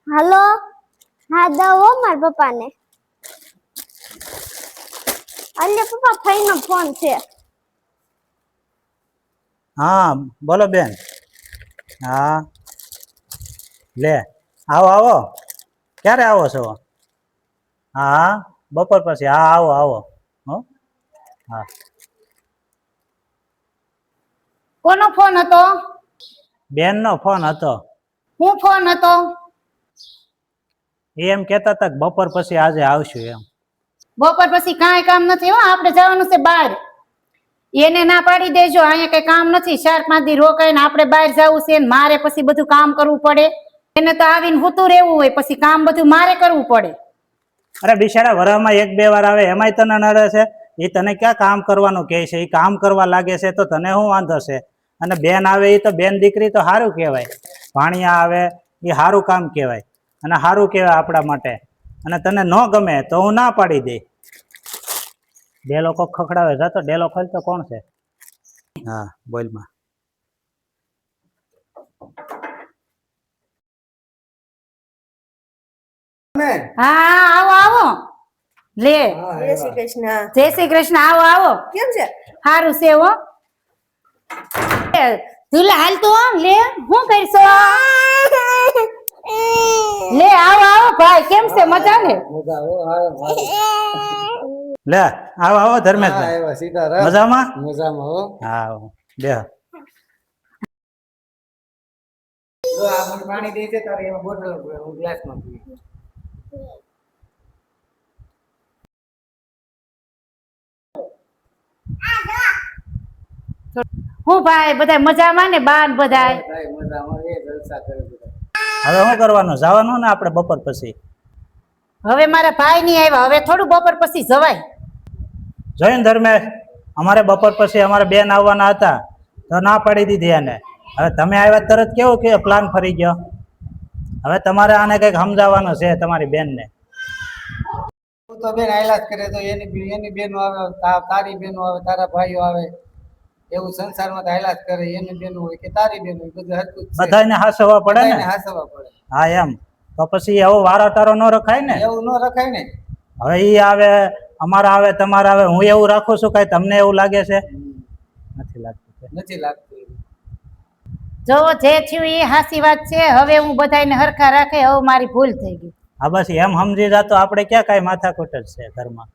હાલો હા દવો માર પપ્પાને અલ્લે પપ્પા ફઈનો ફોન છે હા બોલો બેન હા લે આવો આવો ક્યારે આવો છો હા બપોર પછી હા આવો આવો હો હા કોનો ફોન હતો બેનનો ફોન હતો હું ફોન હતો એમ કહેતા હતા કે બપોર પછી આજે આવશું એમ બપોર પછી કાંઈ કામ નથી હો આપણે જવાનું છે બહાર એને ના પાડી દેજો અહીંયા કઈ કામ નથી 4-5 દી રોકાઈને આપણે બહાર જવું છે ને મારે પછી બધું કામ કરવું પડે એને તો આવીને હુતું રહેવું હોય પછી કામ બધું મારે કરવું પડે અરે બિચારા વરામાં 1-2 વાર આવે એમાંય તને નડે છે એ તને ક્યાં કામ કરવાનું કહે છે એ કામ કરવા લાગે છે તો તને શું વાંધો છે અને બેન આવે એ તો બેન દીકરી તો સારું કહેવાય ભાણિયા આવે એ સારું કામ કહેવાય અને સારું કહેવાય આપણા માટે અને તને ન ગમે તો હું ના પાડી દઈ બે લોકો ખખડાવે જતો ડેલો ખોલ તો કોણ છે હા બોલમાં હા આવો આવો લે જય શ્રી કૃષ્ણ. જય શ્રી કૃષ્ણ આવો આવો કેમ છે? સારું છે હો તુલા હાલ તો લે હું કરશો લે આવો આવો ભાઈ કેમ છે મજા ને લે આવો આવો ધર્મેશભાઈ મજામાં હા બે પાણી દે છે તારે એમાં બોટલ ગ્લાસમાં પી. હું ભાઈ બધા મજામાં ને બાન બધાય ભાઈ મજામાં એ જલસા કરે બધા. હવે શું કરવાનું જવાનું ને આપણે બપોર પછી હવે મારા ભાઈ નહીં આવ્યા હવે થોડું બપોર પછી જવાય જોઈને ધર્મેશ અમારે બપોર પછી અમારે બેન આવવાના હતા તો ના પાડી દીધી એને હવે તમે આવ્યા તરત કેવું કે પ્લાન ફરી ગયો હવે તમારે આને કંઈક સમજાવવાનું છે તમારી બેનને તું તો બેન આયલા જ કરે તો એની બેનો આવે તારી બેનો આવે તારા ભાઈઓ આવે એવું સંસારમાં તો આયલા જ કરે એની બેનો હોય કે તારી બેનો હોય બધું હરખું જ છે. બધાને હાસવા પડે બધાયને ને હાસવા પડે હા એમ તો પછી એવો વારાતારો ન રખાય ને એવું ન રખાય ને હવે ઈ આવે અમારા આવે તમારા આવે હું એવું રાખું છું કઈ તમને એવું લાગે છે નથી લાગતું નથી લાગતું જો જે થયું એ હાસી વાત છે હવે હું બધાને હરખા રાખે હવે મારી ભૂલ થઈ ગઈ હા બસ એમ સમજી જાતો આપણે ક્યાં કાંઈ માથાકૂટ જ છે ઘરમાં